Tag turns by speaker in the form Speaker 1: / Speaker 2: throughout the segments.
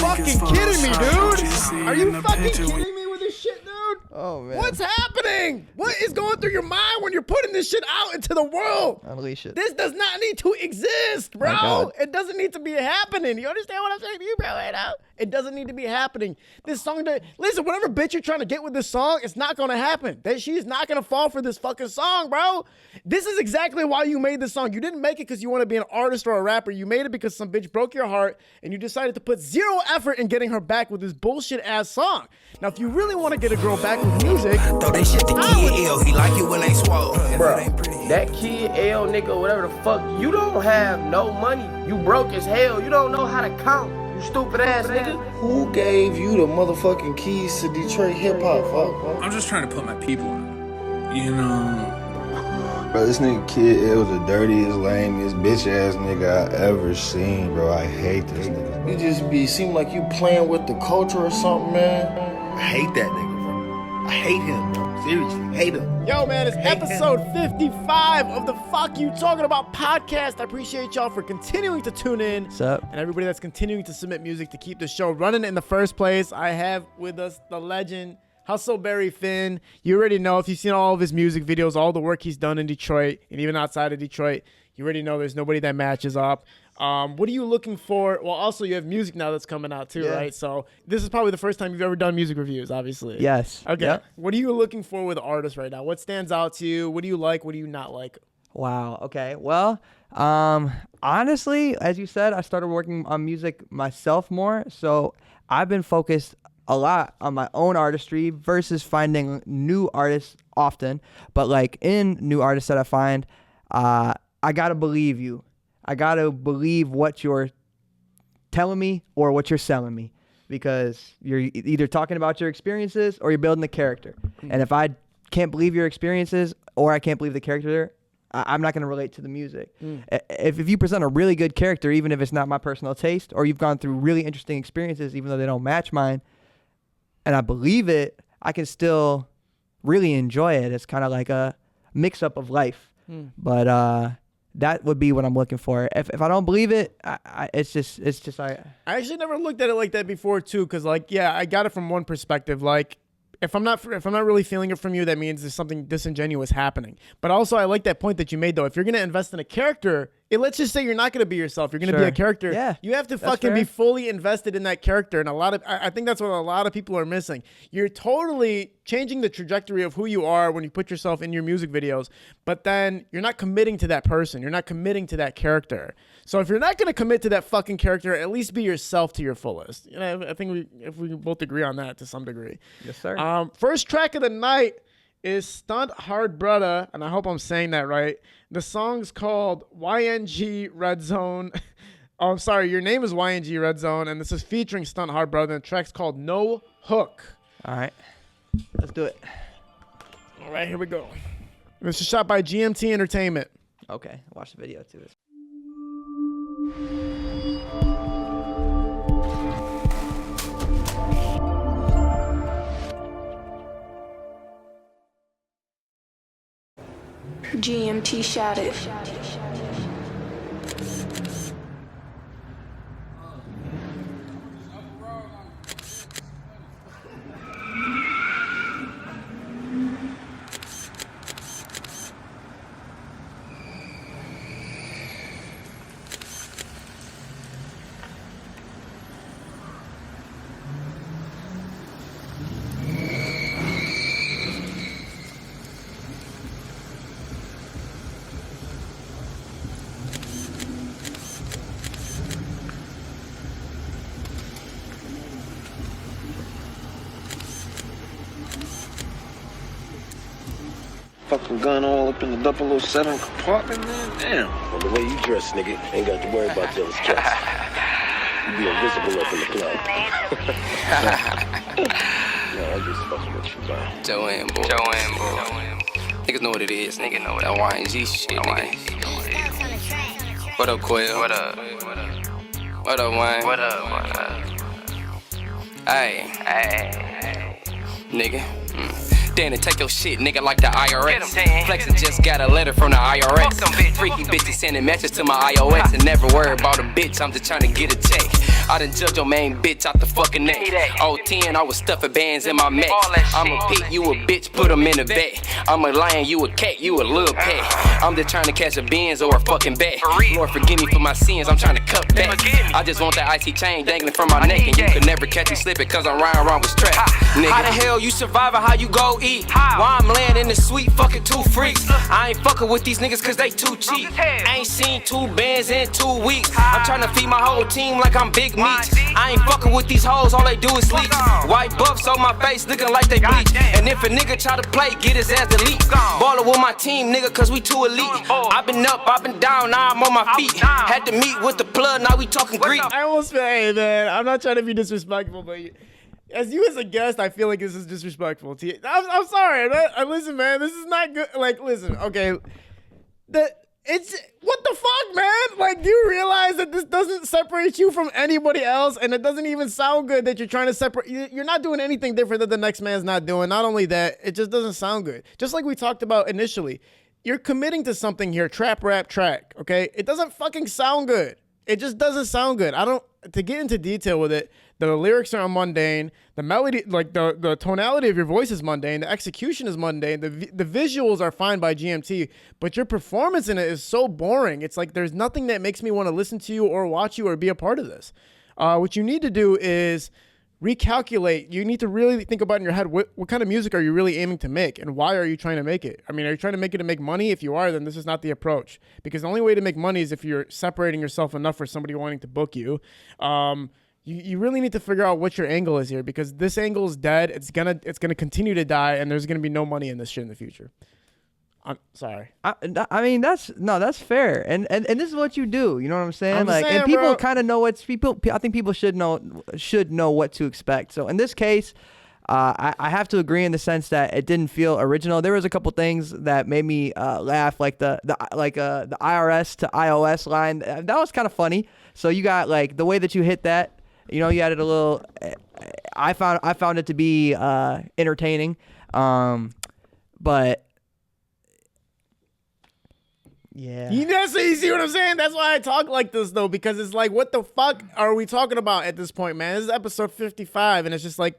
Speaker 1: fucking kidding me, dude? Are you fucking kidding me with this shit, dude?
Speaker 2: Oh, man.
Speaker 1: What's happening? What is going through your mind when you're putting this shit out into the world?
Speaker 2: Unleash it.
Speaker 1: This does not need to exist, bro. It doesn't need to be happening. You understand what I'm saying to you, bro, right now? It doesn't need to be happening. This song, listen, whatever bitch you're trying to get with this song, it's not going to happen. She's not going to fall for this fucking song, bro. This is exactly why you made this song. You didn't make it because you want to be an artist or a rapper. You made it because some bitch broke your heart and you decided to put zero effort in getting her back with this bullshit ass song. Now, if you really want to get a girl back with music,
Speaker 3: throw that shit to Kid L. He like it when they swole.
Speaker 4: Bro, that Kid L nigga, whatever the fuck, you don't have no money. You broke as hell. You don't know how to count. You stupid ass nigga.
Speaker 5: Who gave you the motherfucking keys to Detroit hip hop, fuck?
Speaker 6: I'm just trying to put my people on. You know.
Speaker 5: Bro, this nigga Kid L the dirtiest, lamest, bitch ass nigga I ever seen, bro. I hate this nigga. You just seem like you playing with the culture or something, man. I hate that nigga, bro. I hate him, bro. Seriously, hate him.
Speaker 1: Yo, man, it's episode 55 of the Fuck You Talking About podcast. I appreciate y'all for continuing to tune in.
Speaker 2: What's up?
Speaker 1: And everybody that's continuing to submit music to keep the show running in the first place. I have with us the legend, Hustlesberryfin. You already know, if you've seen all of his music videos, all the work he's done in Detroit and even outside of Detroit, you already know there's nobody that matches up. What are you looking for? Well, also you have music now that's coming out too, right? So this is probably the first time you've ever done music reviews, obviously.
Speaker 2: Yes.
Speaker 1: Okay.
Speaker 2: Yep.
Speaker 1: What are you looking for with artists right now? What stands out to you? What do you like? What do you not like?
Speaker 2: Wow. Okay. Well, honestly, as you said, I started working on music myself more. So I've been focused a lot on my own artistry versus finding new artists often. But like in new artists that I find, I got to believe you. I got to believe what you're telling me or what you're selling me, because you're either talking about your experiences or you're building a character. And if I can't believe your experiences or I can't believe the character, I'm not going to relate to the music. If you present a really good character, even if it's not my personal taste, or you've gone through really interesting experiences, even though they don't match mine, and I believe it, I can still really enjoy it. It's kind of like a mix-up of life. But that would be what I'm looking for. If I don't believe it, it's just I
Speaker 1: actually never looked at it like that before too, because like, yeah, I got it from one perspective. Like, if I'm not really feeling it from you, that means there's something disingenuous happening. But also, I like that point that you made though. If you're gonna invest in a character, let's just say you're not gonna be yourself. You're gonna be a character.
Speaker 2: Yeah,
Speaker 1: you have to fucking be fully invested in that character. And I think that's what a lot of people are missing. You're totally changing the trajectory of who you are when you put yourself in your music videos, but then you're not committing to that person. You're not committing to that character. So if you're not gonna commit to that fucking character, at least be yourself to your fullest. You know, I think if we both agree on that to some degree.
Speaker 2: Yes, sir.
Speaker 1: First track of the night is Stunt Hard Brother, and I hope I'm saying that right. The song's called YNG Red Zone. Oh, I'm sorry. Your name is YNG Red Zone, and this is featuring Stunt Hard Brother, and the track's called No Hook.
Speaker 2: All right. Let's do it.
Speaker 1: All right, here we go. This is shot by GMT Entertainment.
Speaker 2: Okay. Watch the video, too.
Speaker 7: GMT shot it.
Speaker 8: Fucking gun all up in the 007 compartment, man. Damn.
Speaker 9: Well, the way you dress, nigga, ain't got to worry about jealous cats. You be invisible up in the club. No, I'm just fucking with you, bro.
Speaker 3: Joanne, boy. Niggas know what it is. Nigga know that YNG shit, nigga. What up, Quill? What up? What up, Wayne? What up? Hey. Nigga. Then take your shit, nigga, like the IRS. Flexin' just got a letter from the IRS. Freaky bitches sending messages to my iOS. And never worry about a bitch, I'm just trying to get a check. I done judge your main bitch out the fucking neck. 010, I was stuffing bands in my Mac. I'm a pig, you a bitch, put them in a vet. I'm a lion, you a cat, you a little pet. I'm just trying to catch a Benz or a fucking bet. Lord forgive me for my sins, I'm trying to cut back. I just want that icy chain dangling from my neck, and you could never catch me slipping cause I'm riding around with strap. Nigga. How the hell you surviving, how you go eat? Why I'm laying in the suite fucking two freaks? I ain't fucking with these niggas cause they too cheap. I ain't seen 2 bands in 2 weeks. I'm trying to feed my whole team like I'm Big Meats. I ain't fucking with these hoes, all they do is sleep. White buffs on my face looking like they bleach. And if a nigga try to play, get his ass delete. Ballin' with my team, nigga, cause we too elite. I been up, I been down, now I'm on my feet. Had to meet with the plug, now we talking Greek.
Speaker 1: I almost feel, hey man, I'm not trying to be disrespectful, but as you as a guest, I feel like this is disrespectful to you. I'm sorry, man. Listen, man, this is not good. Like, listen, okay, it's what the fuck, man? Like, do you realize that this doesn't separate you from anybody else, and it doesn't even sound good that you're trying to separate? You're not doing anything different that the next man's not doing. Not only that, it just doesn't sound good. Just like we talked about initially, you're committing to something here, trap rap track. Okay, it doesn't fucking sound good. It just doesn't sound good. To get into detail with it, the lyrics are mundane. The melody, like the tonality of your voice is mundane. The execution is mundane. The visuals are fine by GMT, but your performance in it is so boring. It's like there's nothing that makes me want to listen to you or watch you or be a part of this. What you need to do is recalculate. You need to really think about in your head, what kind of music are you really aiming to make, and why are you trying to make it? I mean, are you trying to make it to make money? If you are, then this is not the approach, because the only way to make money is if you're separating yourself enough for somebody wanting to book you. You really need to figure out what your angle is here, because this angle is dead. It's gonna continue to die, and there's gonna be no money in this shit in the future. I'm sorry.
Speaker 2: I mean, that's fair, and this is what you do. You know what I'm saying? And people kind of know what's people. I think people should know what to expect. So in this case, I have to agree in the sense that it didn't feel original. There was a couple things that made me laugh, like the IRS to iOS line. That was kind of funny. So you got like the way that you hit that. You know, you added a little. I found it to be entertaining, but. Yeah. You
Speaker 1: see what I'm saying? That's why I talk like this, though, because it's like, what the fuck are we talking about at this point, man? This is episode 55, and it's just like,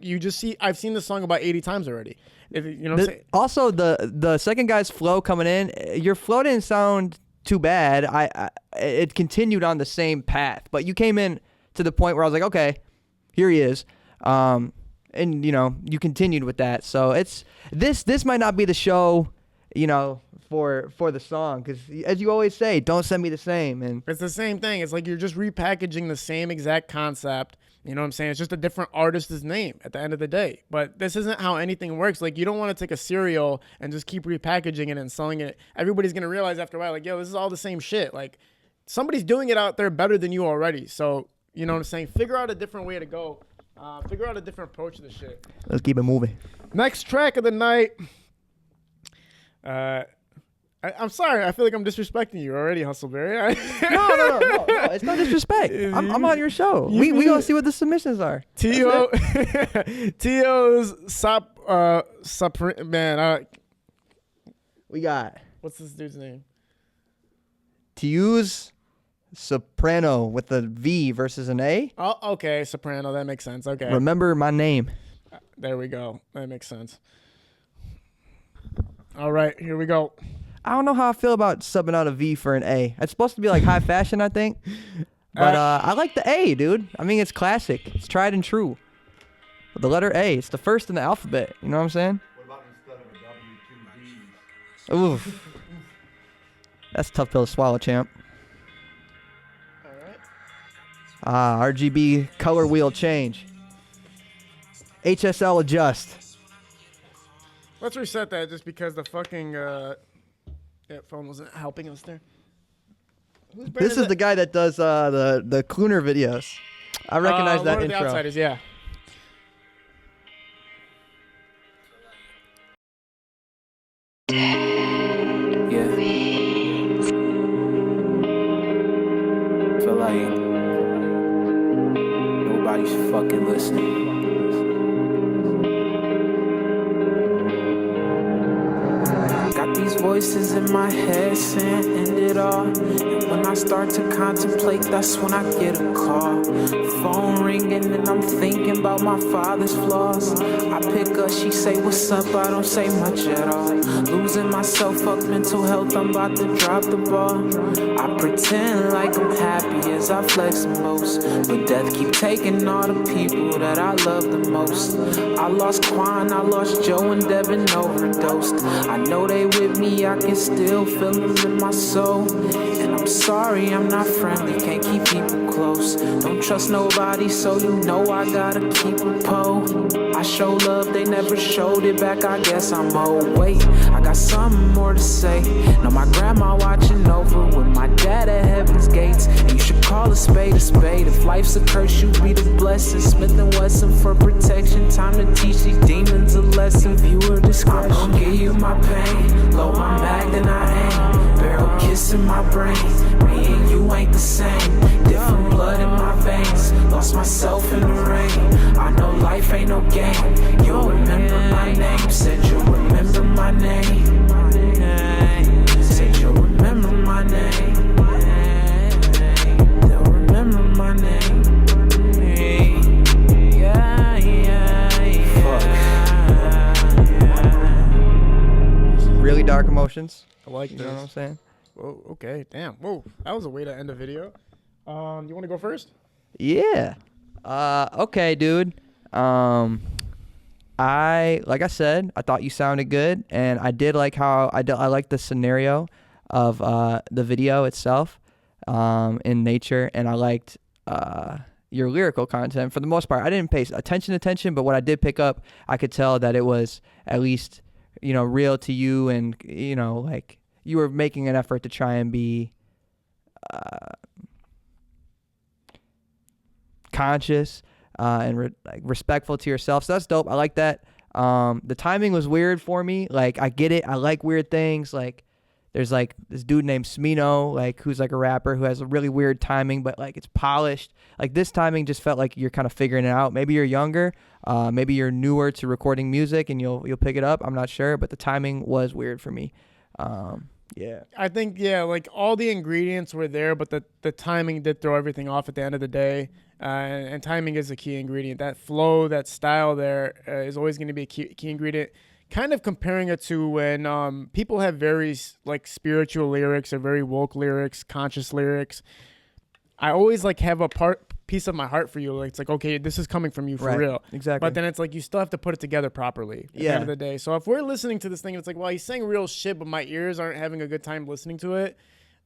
Speaker 1: I've seen this song about 80 times already. You know what I'm saying?
Speaker 2: Also, the second guy's flow coming in, your flow didn't sound too bad. It continued on the same path, but you came in to the point where I was like, okay, here he is. And, you know, you continued with that. So this might not be the show, you know, for the song, because as you always say, don't send me the same. And
Speaker 1: it's the same thing. It's like you're just repackaging the same exact concept. You know what I'm saying? It's just a different artist's name at the end of the day. But this isn't how anything works. Like, you don't want to take a cereal and just keep repackaging it and selling it. Everybody's gonna realize after a while, like, yo, this is all the same shit. Like, somebody's doing it out there better than you already. So, you know what I'm saying? Figure out a different way to go. Figure out a different approach to the shit.
Speaker 2: Let's keep it moving.
Speaker 1: Next track of the night. I'm sorry. I feel like I'm disrespecting you already, Hustleberry.
Speaker 2: No. It's no disrespect. I'm on your show. We gonna see what the submissions are.
Speaker 1: T.O.'s man.
Speaker 2: We got.
Speaker 1: What's this dude's name?
Speaker 2: T.U.'s Soprano with a V versus an A.
Speaker 1: Oh, okay. Soprano. That makes sense. Okay.
Speaker 2: Remember my name.
Speaker 1: There we go. That makes sense. All right. Here we go.
Speaker 2: I don't know how I feel about subbing out a V for an A. It's supposed to be like high fashion, I think. But I like the A, dude. I mean, it's classic. It's tried and true. But the letter A, it's the first in the alphabet. You know what I'm saying? What about instead of a W, 2 V's? Oof. That's a tough pill to swallow, champ. All right. RGB color wheel change. HSL adjust.
Speaker 1: Let's reset that just because the fucking... phone wasn't helping us there.
Speaker 2: This is the guy that does the Clooner videos. I recognize that
Speaker 1: one
Speaker 2: intro.
Speaker 1: Of the Outsiders, yeah.
Speaker 3: Yeah. Feel like nobody's fucking listening. Got these voices in my head saying, end
Speaker 10: it all. And when I start to contemplate, that's when I get a call. Phone ringing and I'm thinking about my father's flaws. I pick up, she say, what's up? I don't say much at all. Losing myself, fuck mental health, I'm about to drop the ball. I pretend like I'm happy as I flex the most, but death keep taking all the people that I love the most. I lost Quan, I lost Joe and Devin overdosed. I know they with me, I can still feel them in my soul. And I'm sorry, I'm not friendly, can't keep people close. Don't trust nobody, so you know I gotta keep a pole. I show love, they never showed it back, I guess I'm old. Wait, I got something more to say. Know my grandma watching over with my dad at heaven's gates. And you should call a spade a spade. If life's a curse, you be the blessing. Smith & Wesson for protection. Time to teach these demons a lesson. Viewer discretion. I'm gon' give you my pain. Load my mag, then I aim. Barrel kiss in my brain. Me and you ain't the same. Different blood in my veins. Lost myself in the rain. I know life ain't no game. You'll remember my name. Said you'll remember my name. Said you'll remember my name. They'll remember my name. Yeah, yeah,
Speaker 2: yeah. Really dark emotions.
Speaker 1: I like
Speaker 2: this.
Speaker 1: You
Speaker 2: know what I'm saying?
Speaker 1: Whoa, okay, damn. Whoa, that was a way to end the video. You want to go first?
Speaker 2: Yeah. Okay, dude. Like I said, I thought you sounded good, and I did like how I liked the scenario of the video itself in nature, and I liked your lyrical content for the most part. I didn't pay attention, but what I did pick up, I could tell that it was at least, real to you, and like you were making an effort to try and be conscious and respectful to yourself. So that's dope. I like that. The timing was weird for me. Like, I get it. I like weird things. Like, there's like this dude named Smino, like, who's like a rapper who has a really weird timing, but like it's polished. Like, this timing just felt like you're kind of figuring it out. Maybe you're younger, maybe you're newer to recording music and you'll pick it up. I'm not sure, but the timing was weird for me. Yeah.
Speaker 1: I think, like all the ingredients were there, but the timing did throw everything off at the end of the day. And timing is a key ingredient. That flow, that style there is always going to be a key ingredient. Kind of comparing it to when people have very like spiritual lyrics or very woke lyrics, conscious lyrics. I always like have a piece of my heart for you. Like, it's like, okay, this is coming from you for real.
Speaker 2: Exactly.
Speaker 1: But then it's like you still have to put it together properly at the end of the day. So if we're listening to this thing, it's like, well, he's saying real shit, but my ears aren't having a good time listening to it.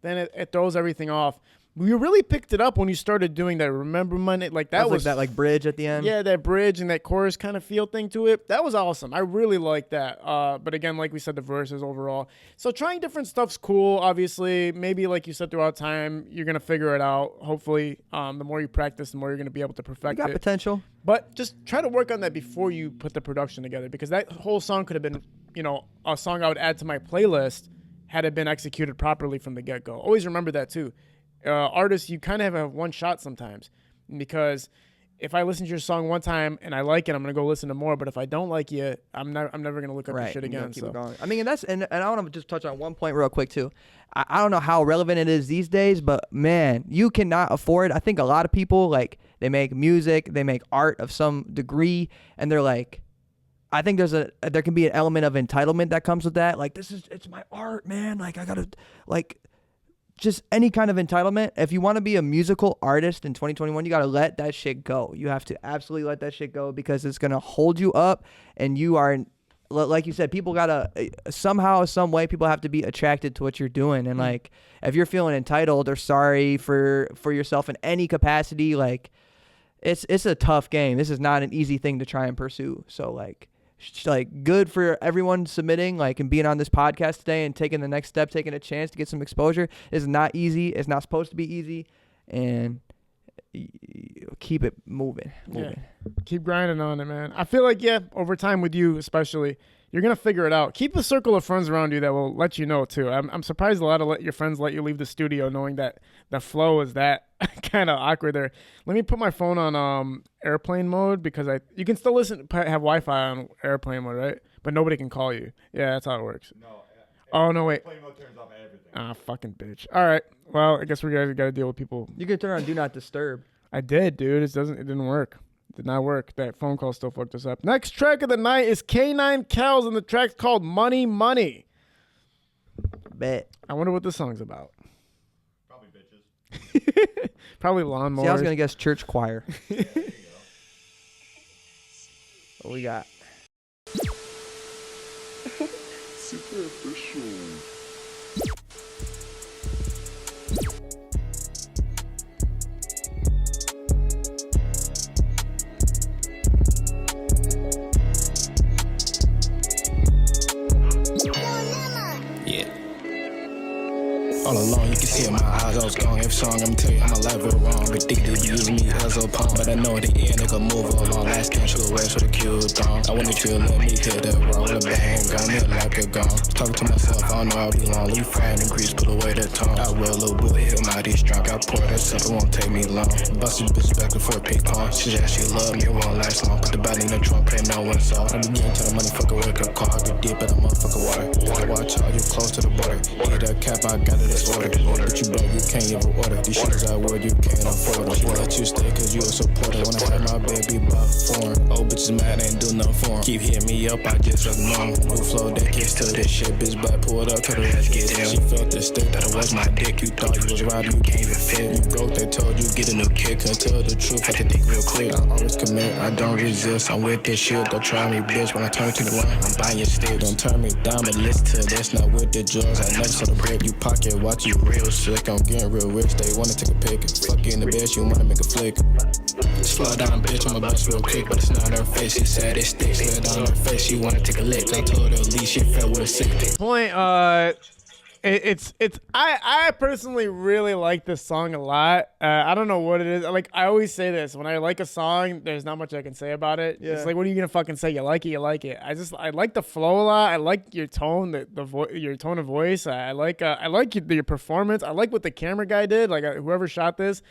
Speaker 1: Then it throws everything off. You really picked it up when you started doing that. Remember Monday? Like that was
Speaker 2: that like bridge at the end.
Speaker 1: Yeah, that bridge and that chorus kind of feel thing to it. That was awesome. I really like that. But again, like we said, the verses overall. So trying different stuff's cool. Obviously, maybe like you said, throughout time, you're gonna figure it out. Hopefully, the more you practice, the more you're gonna be able to perfect it.
Speaker 2: You got potential.
Speaker 1: But just try to work on that before you put the production together, because that whole song could have been, a song I would add to my playlist had it been executed properly from the get-go. Always remember that too. Artists, you kind of have one shot sometimes, because if I listen to your song one time and I like it, I'm gonna go listen to more. But if I don't like you, I'm never gonna look up your shit again.
Speaker 2: Keep it going. I mean, and I want to just touch on one point real quick too. I don't know how relevant it is these days, but man, you cannot afford. I think a lot of people, like, they make music, they make art of some degree, and they're like, I think there can be an element of entitlement that comes with that. Like, it's my art, man. Like, I gotta, like, just any kind of entitlement. If you want to be a musical artist in 2021, you got to let that shit go. You have to absolutely let that shit go, because it's going to hold you up, and you are, like you said, people got to, somehow, some way, people have to be attracted to what you're doing. And like, if you're feeling entitled or sorry for yourself in any capacity, like, it's a tough game. This is not an easy thing to try and pursue. So like good for everyone submitting, like, and being on this podcast today and taking the next step, taking a chance to get some exposure. Is not easy. It's not supposed to be easy, and keep it moving.
Speaker 1: Yeah. Keep grinding on it, man. I feel like, over time with you especially, you're going to figure it out. Keep a circle of friends around you that will let you know too. I'm surprised a lot of your friends let you leave the studio knowing that the flow is that kind of awkward there. Let me put my phone on airplane mode, because you can still have Wi-Fi on airplane mode, right? But nobody can call you. Yeah, that's how it works.
Speaker 11: No.
Speaker 1: Oh, no, wait. Ah, fucking bitch. All right. Well, I guess we gotta deal with people.
Speaker 2: You can turn on Do Not Disturb.
Speaker 1: I did, dude. It didn't work. It did not work. That phone call still fucked us up. Next track of the night is K9 Kells, and the track's called Money Money.
Speaker 2: Bet.
Speaker 1: I wonder what this song's about. Probably bitches. Probably lawnmowers.
Speaker 2: See, I was gonna guess church choir.
Speaker 1: There you go. What we got?
Speaker 11: Super official.
Speaker 12: All along, you can see in my eyes, I was gone. Every song, I'ma tell you how my life went wrong. Addicted to using me as a pawn. But I know at the end, they gon' move along. Last game, should rest for the cute thong. I wanted you to let me hit that wrong. The bang, got me like a gone. Talking to myself, I don't know I'll be long. Leave fire in the grease, put away that tongue. I will, little boy, hit my dish drunk. I pour that stuff, it won't take me long. Busted bitch back and forth, ping pong. She said she love me, it won't last long. Put the body in the trunk, pray no one saw. I begin to the money, fuck away, a car. Get deep in the motherfucker water. Gotta watch out, you close to the border. Hit that cap, I got it, it's order. But you broke, you can't even order. These shit is out where you can't afford it. She let you stay cause you a supporter. Wanna have my baby by foreign. Old bitches mad, ain't do nothing for 'em. Keep hitting me up, I just ignore 'em. New flow, that gets to this shit. Bitch back, pull it up, cut her ass, get in. She felt the stick, that it was my dick. You thought you was riding, you can't even fit. You broke, they told you get a new kick. Couldn't tell the truth, I can think real quick. I always commit, I don't resist. I'm with this shit, don't try me, bitch. When I turn to the one, I'm buying your stick. Don't turn me down, but listen to this. Not with the drugs, I never saw the bread. You pocket, watch you real sick. I'm getting real rich, they wanna take a pic. Fuck you in the bed, you wanna make a flick. Slow down, bitch, I'm a bust real quick, but it's not her face. She said it sticks, slid down her face, she wanna take a lick. I told her leave, she fell with a sick dick.
Speaker 1: Point, I personally really like this song a lot. I don't know what it is. Like, I always say this, when I like a song, there's not much I can say about it.
Speaker 2: Yeah.
Speaker 1: It's like, what are you gonna fucking say? You like it, you like it. I like the flow a lot. I like your tone, your tone of voice. I like your performance. I like what the camera guy did. Like, whoever shot this.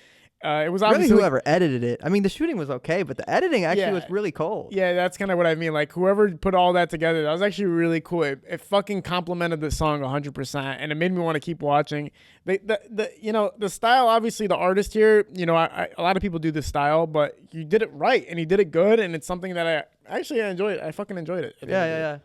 Speaker 1: It was obviously
Speaker 2: really whoever edited it. I mean, the shooting was okay, but the editing actually was really cold.
Speaker 1: Yeah, that's kind of what I mean. Like, whoever put all that together, that was actually really cool. It fucking complimented the song 100%, and it made me want to keep watching. The style, obviously, the artist here, a lot of people do this style, but you did it right, and you did it good, and it's something that I enjoyed. I fucking enjoyed it.
Speaker 2: Yeah.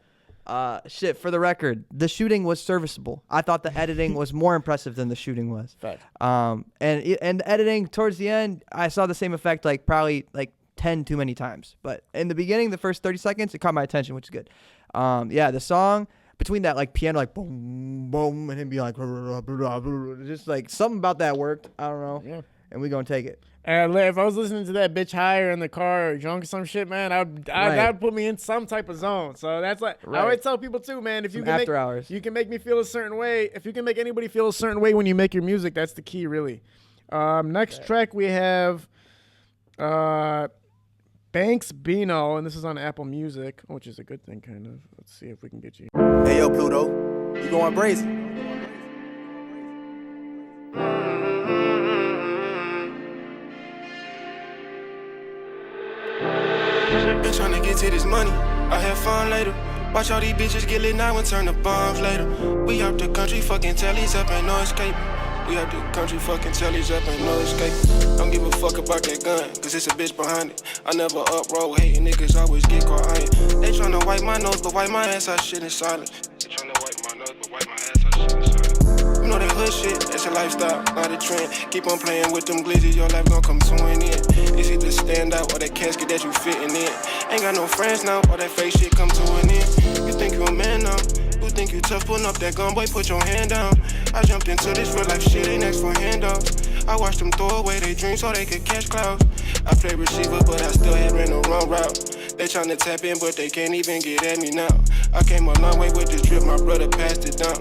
Speaker 2: Shit, for the record, the shooting was serviceable. I thought the editing was more impressive than the shooting was.
Speaker 1: Fact.
Speaker 2: And the editing towards the end, I saw the same effect probably 10 too many times. But in the beginning, the first 30 seconds, it caught my attention, which is good. The song between that piano boom boom and him being just something about that worked. I don't know.
Speaker 1: Yeah.
Speaker 2: And we gonna take it.
Speaker 1: And if I was listening to that bitch high or in the car or drunk or some shit, man, that would put me in some type of zone. So that's I always tell people too, man, if you can
Speaker 2: after hours.
Speaker 1: You can make me feel a certain way. If you can make anybody feel a certain way when you make your music, that's the key, really. Next track we have Banks Bino, and this is on Apple Music, which is a good thing, kind of. Let's see if we can get you.
Speaker 13: Hey, yo, Pluto, you going brazen?
Speaker 14: Been tryna get to this money, I have fun later. Watch all these bitches get lit now and turn to bombs later. We out the country, fucking tellies up, ain't no escape. We out the country, fucking tellies up, ain't no escape. Don't give a fuck about that gun, cause it's a bitch behind it. I never uproll, hating niggas always get caught iron. They tryna wipe my nose, but wipe my ass, I shit in silence. They tryna wipe my nose, but wipe my ass, I shit in silence. You know that hood shit, that's a lifestyle, not a trend. Keep on playing with them glizzies, your life gon' come to an end. It's either stand out or that casket that you fitting in. Ain't got no friends now, or that fake shit come to an end. You think you a man now? You think you tough, putting up that gun, boy, put your hand down. I jumped into this real life shit, ain't asked for handouts. I watched them throw away their dreams so they could catch clouds. I play receiver, but I still had ran the wrong route. They tryna tap in, but they can't even get at me now. I came a long way with this drip, my brother passed it down.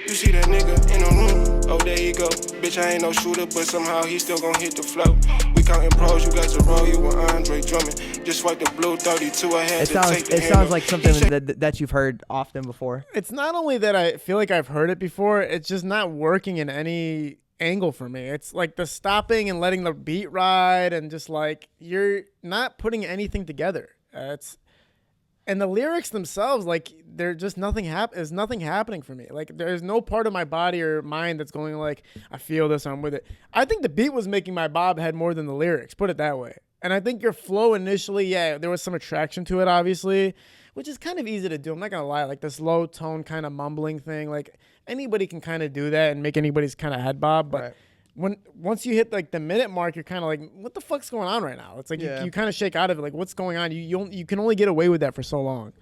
Speaker 14: You see that nigga in the room, oh there he go. Bitch, I ain't no shooter, but somehow he still gon' hit the flow. We counting pros, you got to roll, you with Andre Drummond. Just swiped the blue 32, I had to take the
Speaker 2: It sounds like something that you've heard often before.
Speaker 1: It's not only that I feel like I've heard it before, it's just not working in any angle for me. It's like the stopping and letting the beat ride and just you're not putting anything together. And the lyrics themselves, like, they're just there's nothing happening for me. Like, there's no part of my body or mind that's going like, I feel this, I'm with it. I think the beat was making my bob head more than the lyrics, put it that way. And I think your flow initially, yeah, there was some attraction to it, obviously, which is kind of easy to do. I'm not going to lie. Like, this low tone kind of mumbling thing, like, anybody can kind of do that and make anybody's kind of head bob. But once you hit, like, the minute mark, you're kind of like, what the fuck's going on right now? It's like you kind of shake out of it. Like, what's going on? You can only get away with that for so long.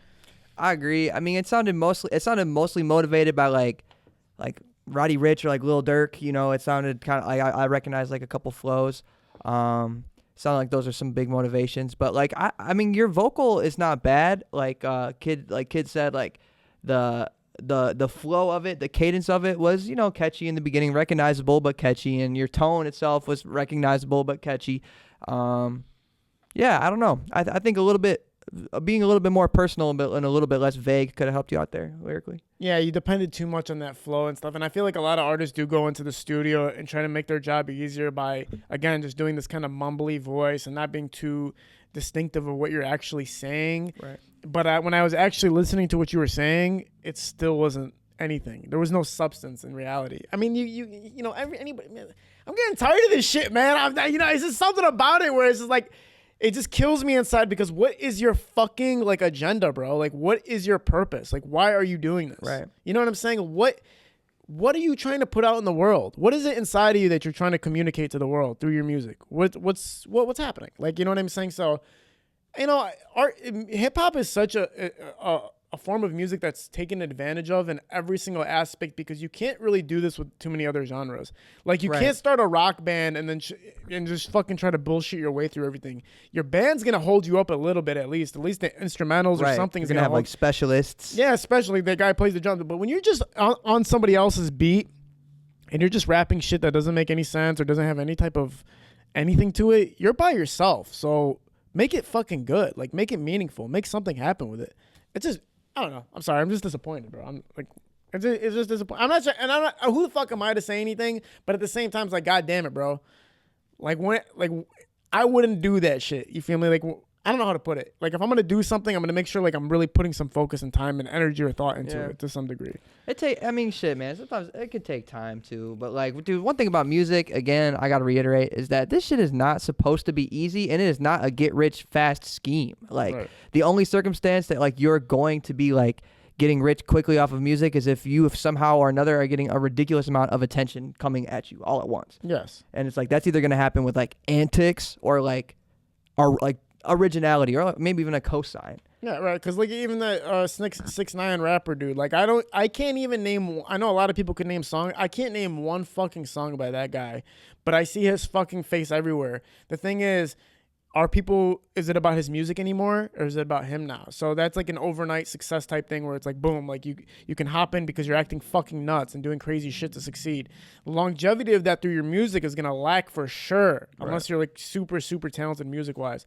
Speaker 2: I agree. I mean, it sounded mostly motivated by, like Roddy Ricch or, like, Lil Durk. You know, it sounded kind of like I recognized, like, a couple flows. Sound like those are some big motivations, but like I mean your vocal is not bad. Like Kid said, like the flow of it, the cadence of it was, you know, catchy in the beginning, recognizable but catchy, and your tone itself was recognizable but catchy. Yeah, I don't know. I think being a little bit more personal and a little bit less vague could have helped you out there lyrically.
Speaker 1: Yeah, you depended too much on that flow and stuff. And I feel like a lot of artists do go into the studio and try to make their job easier by, again, just doing this kind of mumbly voice and not being too distinctive of what you're actually saying. Right. But when I was actually listening to what you were saying, it still wasn't anything. There was no substance in reality. I mean, you know, anybody, man, I'm getting tired of this shit, man. It's just something about it where it's just like, it just kills me inside because what is your fucking, like, agenda, bro? Like, what is your purpose? Like, why are you doing this? Right. You know what I'm saying? What are you trying to put out in the world? What is it inside of you that you're trying to communicate to the world through your music? What's happening? Like, you know what I'm saying? So, you know, hip hop is such a form of music that's taken advantage of in every single aspect because you can't really do this with too many other genres. Like, you can't start a rock band and then and just fucking try to bullshit your way through everything. Your band's gonna hold you up a little bit at least the instrumentals or something is
Speaker 2: gonna have like specialists.
Speaker 1: Yeah, especially the guy who plays the drums. But when you're just on somebody else's beat and you're just rapping shit that doesn't make any sense or doesn't have any type of anything to it, you're by yourself. So make it fucking good. Like, make it meaningful. Make something happen with it. It's just, I don't know. I'm sorry. I'm just disappointed, bro. I'm like, it's just disappointing. I'm not sure, and I'm not. Who the fuck am I to say anything? But at the same time, it's like, God damn it, bro. Like, I wouldn't do that shit. You feel me? Like, I don't know how to put it. Like, if I'm gonna do something, I'm gonna make sure like I'm really putting some focus and time and energy or thought into it to some degree.
Speaker 2: I mean, shit, man. Sometimes it could take time too. But like, dude, one thing about music, again, I gotta reiterate, is that this shit is not supposed to be easy, and it is not a get rich fast scheme. Like, the only circumstance that like you're going to be like getting rich quickly off of music is if you somehow or another are getting a ridiculous amount of attention coming at you all at once. Yes. And it's like that's either gonna happen with like antics or like originality or maybe even a cosign.
Speaker 1: Yeah, right. Because like even the 6ix9ine rapper dude, like I can't even name. I know a lot of people could name songs. I can't name one fucking song by that guy, but I see his fucking face everywhere. The thing is, is it about his music anymore, or is it about him now? So that's like an overnight success type thing where it's like boom, like you can hop in because you're acting fucking nuts and doing crazy shit to succeed. The longevity of that through your music is gonna lack for sure, unless you're like super super talented music wise.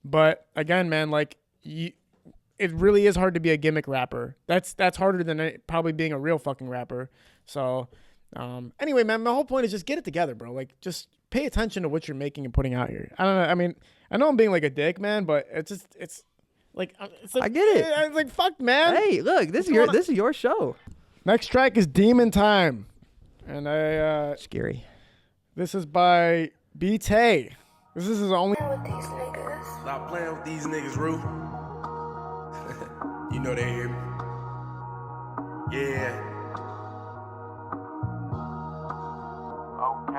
Speaker 1: But again, man, like it really is hard to be a gimmick rapper. That's harder than probably being a real fucking rapper. So anyway, man, my whole point is just get it together, bro. Like, just pay attention to what you're making and putting out here. I don't know. I mean, I know I'm being like a dick, man, but it's like
Speaker 2: I get it.
Speaker 1: It's like, fuck, man.
Speaker 2: Hey, look, this is your show.
Speaker 1: Next track is Demon Time, and
Speaker 2: scary.
Speaker 1: This is by B-Tay. This is his only.
Speaker 4: Stop playing with these niggas, Roo. You know they hear me. Yeah.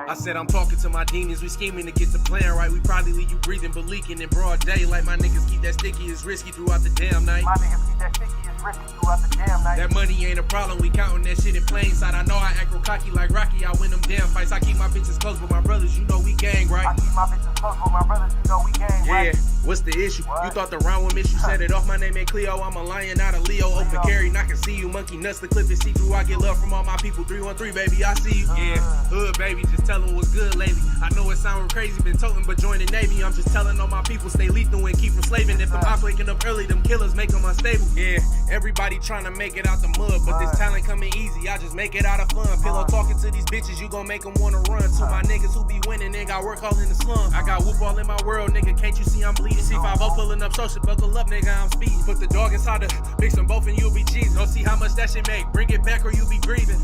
Speaker 4: I said I'm talking to my demons, we scheming to get the plan right. We probably leave you breathing but leaking in broad day. Like my niggas keep that sticky, it's risky throughout the damn night. My niggas keep that sticky, it's risky throughout the damn night. That money ain't a problem, we counting that shit in plain sight. I know I act real cocky like Rocky, I win them damn fights. I keep my bitches close with my brothers, you know we gang, right? I keep my bitches close with my brothers, you know we gang, right? Yeah, what's the issue? What? You thought the round would miss you, set it off, my name ain't Cleo, I'm a lion, not a Leo. Open carry, I can see you, monkey nuts, the clip is see-through. I get love from all my people, 313, baby, I see you. Yeah, hood, baby, just tell them what's good lately. I know it sound crazy, been toting but join the Navy. I'm just telling all my people stay lethal and keep from slaving. If them ops waking up early, them killers make them unstable. Yeah, everybody trying to make it out the mud, but this talent coming easy, I just make it out of fun. Pillow talking to these bitches, you gon' make them wanna run. To my niggas who be winning, they got work all in the slum. I got got whoop all in my world, nigga. Can't you see I'm bleeding? C5 pulling up social, buckle up, nigga. I'm speeding. Put the dog inside the mix them both and you'll be Jesus. Don't see how much that shit make. Bring it back or you be grieving.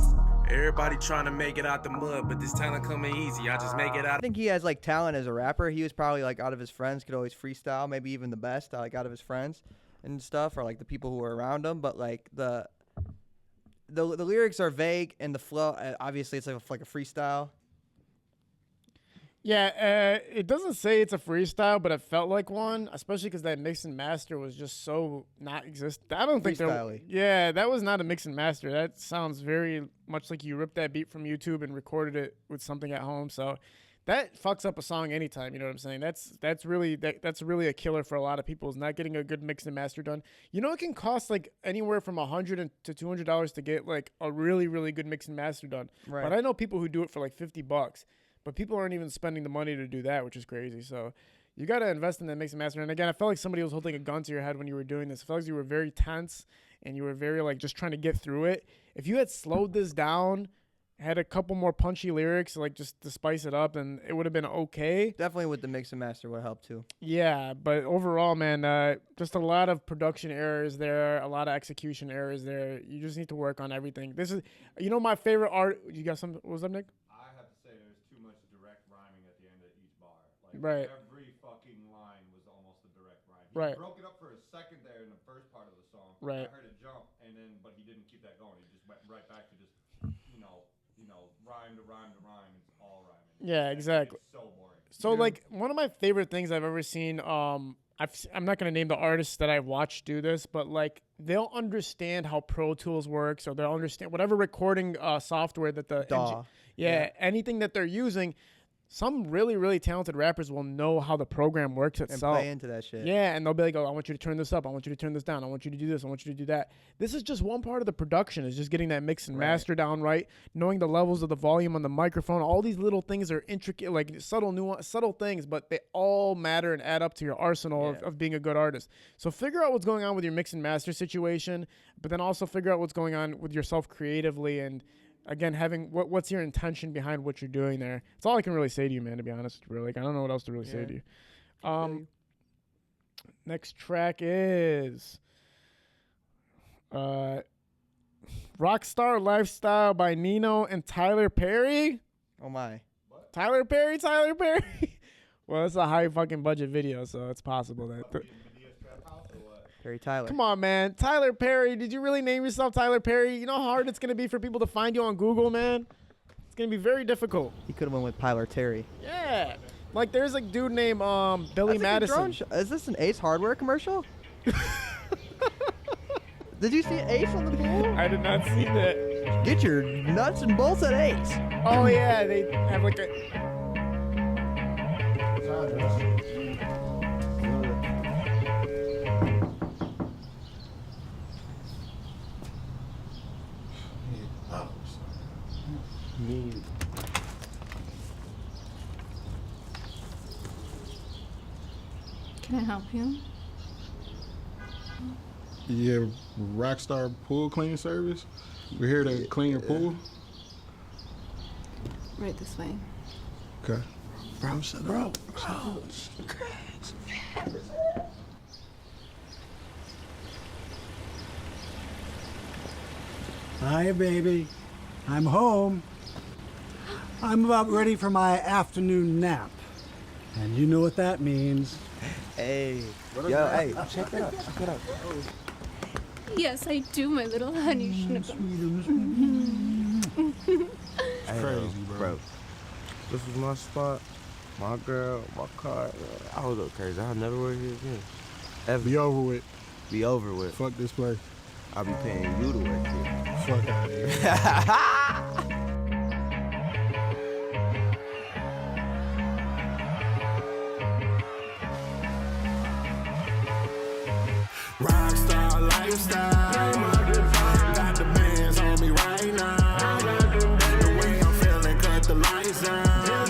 Speaker 4: Everybody trying to make it out the mud, but this talent coming easy. I just make it out.
Speaker 2: I think he has like talent as a rapper. He was probably like out of his friends, could always freestyle, maybe even the best, like out of his friends and stuff, or like the people who were around him. But like the lyrics are vague and the flow, obviously it's like a freestyle.
Speaker 1: Yeah, it doesn't say it's a freestyle, but it felt like one, especially because that mix and master was just so not existent. I don't think yeah, that was not a mix and master. That sounds very much like you ripped that beat from YouTube and recorded it with something at home. So that fucks up a song anytime. You know what I'm saying? That's really a killer for a lot of people, is not getting a good mix and master done. You know, it can cost like anywhere from $100 to $200 to get like a really, really good mix and master done. Right. But I know people who do it for like $50. But people aren't even spending the money to do that, which is crazy. So you got to invest in that mix and master. And again, I felt like somebody was holding a gun to your head when you were doing this. I felt like you were very tense and you were very like just trying to get through it. If you had slowed this down, had a couple more punchy lyrics, like just to spice it up, and it would have been okay.
Speaker 2: Definitely with the mix and master would help too.
Speaker 1: Yeah, but overall, man, just a lot of production errors there, a lot of execution errors there. You just need to work on everything. This is, you know, my favorite art. You got some? What was up, Nick? Right.
Speaker 15: Every fucking line was almost a direct rhyme.
Speaker 1: Right.
Speaker 15: He broke it up for a second there in the first part of the song.
Speaker 1: Right.
Speaker 15: I heard it jump, but he didn't keep that going. He just went right back to just, rhyme to rhyme to rhyme. It's all rhyming.
Speaker 1: Yeah, exactly.
Speaker 15: It's so boring.
Speaker 1: So, like, one of my favorite things I've ever seen, I'm not going to name the artists that I've watched do this, but, like, they'll understand how Pro Tools works, or they'll understand whatever recording software that anything that they're using. Some really, really talented rappers will know how the program works itself.
Speaker 2: And play into that shit.
Speaker 1: Yeah, and they'll be like, oh, I want you to turn this up. I want you to turn this down. I want you to do this. I want you to do that. This is just one part of the production, is just getting that mix and master down right, knowing the levels of the volume on the microphone. All these little things are intricate, like subtle things, but they all matter and add up to your arsenal of being a good artist. So figure out what's going on with your mix and master situation, but then also figure out what's going on with yourself creatively, and again, having what's your intention behind what you're doing there. It's all I can really say to you, man, to be honest. Really, like, I don't know what else to really say to you. Next track is Rockstar Lifestyle by Nino and Tyler Perry.
Speaker 2: Oh, my.
Speaker 1: What? Tyler Perry? Well, it's a high fucking budget video, so it's possible that...
Speaker 2: Perry Tyler.
Speaker 1: Come on, man. Tyler Perry. Did you really name yourself Tyler Perry? You know how hard it's going to be for people to find you on Google, man? It's going to be very difficult.
Speaker 2: He could have went with Tyler Terry.
Speaker 1: Yeah. Like, there's a dude named Billy Madison.
Speaker 2: Is this an Ace Hardware commercial? Did you see Ace on the pool?
Speaker 1: I did not see that.
Speaker 2: Get your nuts and bolts at Ace.
Speaker 1: Oh, yeah. They have like a...
Speaker 16: Can I help you?
Speaker 11: Yeah, Rockstar Pool Cleaning Service. We're here to clean your pool.
Speaker 16: Right this way.
Speaker 11: Okay.
Speaker 5: Bro, shut up.
Speaker 17: Hi, baby. I'm home. I'm about ready for my afternoon nap. And you know what that means.
Speaker 2: Hey. Hey, check it out. Check it out.
Speaker 16: Yes, I do, my little honey schnipper.
Speaker 5: Crazy, bro. This was my spot, my girl, my car. I was up crazy. I'll never work here again. Ever.
Speaker 11: Be over with.
Speaker 5: Be over with.
Speaker 11: Fuck this place.
Speaker 5: I'll be paying you to work here.
Speaker 11: Fuck out of here.
Speaker 14: Rockstar lifestyle. Got the bands on me right now. The way I'm feeling, cut the lights down.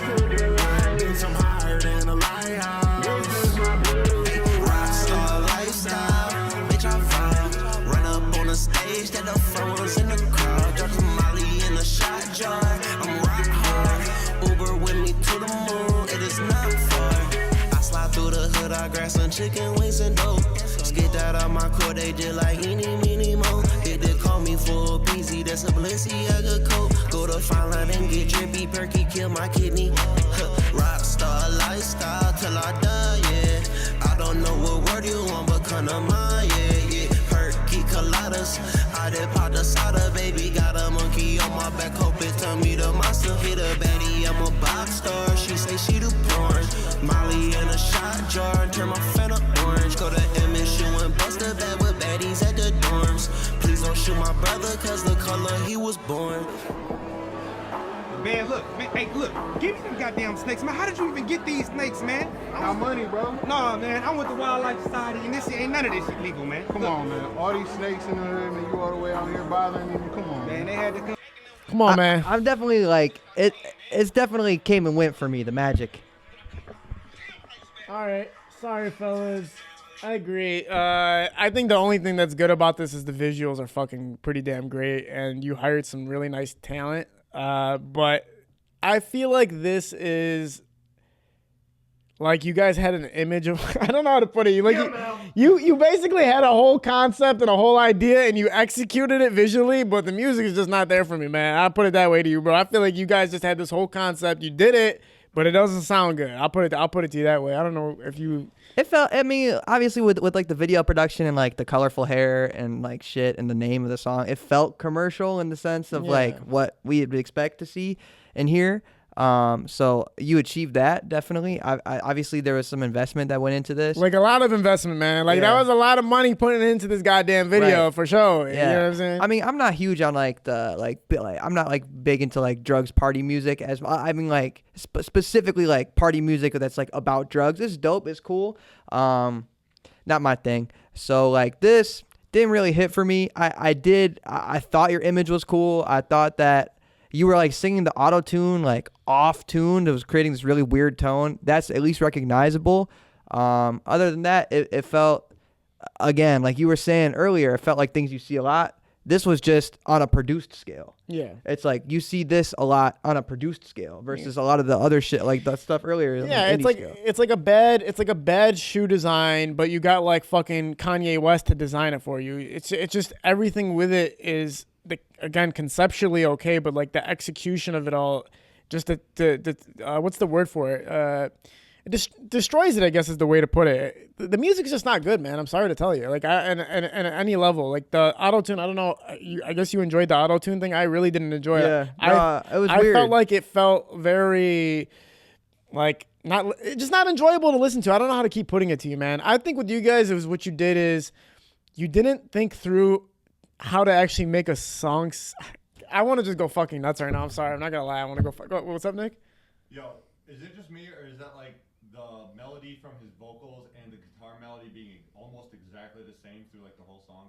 Speaker 14: Bitch, I'm higher than a lighthouse.
Speaker 18: Rockstar lifestyle. Bitch, I'm fine. Run up on the stage, got the phones in the crowd. Drop some Molly in a shot jar. I'm rock hard. Uber with me to the moon. It is not far. I grab some chicken wings and dope. Skid out on my court, they just like eeny, meeny, mo. They call me for a PZ, that's a Balenciaga coat. Go to fine line and get drippy, perky, kill my kidney. Rockstar lifestyle till I die, yeah. I don't know what word you want, but come to mind, yeah. Perky coladas, I did pop the soda, baby. Got a monkey on my back, hope it tell me the monster. Hit a baddie, I'm a pop star. She say she the porn. Molly in a shot jar, turn my Fanta orange. Go to MSU and bust a bag with baddies at the dorms. Please don't shoot my brother, cause the color he was born.
Speaker 19: Man, look, man, hey, look, give me them goddamn snakes, man. How did you even get these snakes, man?
Speaker 11: Got money, bro.
Speaker 19: Nah, man, I'm with the Wildlife Society, and this ain't none of this shit legal, man.
Speaker 11: Come on, man. All these snakes in the hood, and you all the way out here bothering me. Come on,
Speaker 19: man. They had to come.
Speaker 1: Come on, man.
Speaker 2: I'm definitely like it. It's definitely came and went for me. The magic.
Speaker 1: All right, sorry, fellas. I agree. I think the only thing that's good about this is the visuals are fucking pretty damn great, and you hired some really nice talent. But I feel like this is like you guys had an image of I don't know how to put it. You basically had a whole concept and a whole idea and you executed it visually, but the music is just not there for me, man. I'll put it that way to you, bro. I feel like you guys just had this whole concept. You did it, but it doesn't sound good. I'll put it to you that way. I don't know if you.
Speaker 2: It felt. I mean, obviously with like the video production and like the colorful hair and like shit and the name of the song, it felt commercial in the sense of like what we would expect to see and hear. So you achieved that definitely. I obviously there was some investment that went into this.
Speaker 1: Like a lot of investment, man. Like that was a lot of money putting into this goddamn video for sure.
Speaker 2: Yeah.
Speaker 1: You know what I'm saying?
Speaker 2: I mean, I'm not huge on like I'm not like big into like drugs party music as I mean like specifically like party music that's like about drugs. It's dope. It's cool. Not my thing. So like this didn't really hit for me. I thought your image was cool. I thought that you were like singing the auto tune like off tuned. It was creating this really weird tone. That's at least recognizable. Other than that, it felt, again, like you were saying earlier, it felt like things you see a lot. This was just on a produced scale.
Speaker 1: Yeah.
Speaker 2: It's like you see this a lot on a produced scale versus a lot of the other shit like the stuff earlier.
Speaker 1: Yeah, it's like a bad shoe design, but you got like fucking Kanye West to design it for you. It's just everything with it is again conceptually okay, but like the execution of it all, just the what's the word for it? It destroys it, I guess is the way to put it. The music's just not good, man. I'm sorry to tell you. Like and at any level, like the auto-tune, I don't know. I guess you enjoyed the auto-tune thing. I really didn't enjoy it.
Speaker 2: It was weird.
Speaker 1: I felt like it felt very like not enjoyable to listen to. I don't know how to keep putting it to you, man. I think with you guys, it was what you did is you didn't think through how to actually make a song. I want to just go fucking nuts right now. I'm sorry. I'm not gonna lie. I want to go. What's up, Nick?
Speaker 15: Yo, is it just me or is that like the melody from his vocals and the guitar melody being almost exactly the same through like the whole song?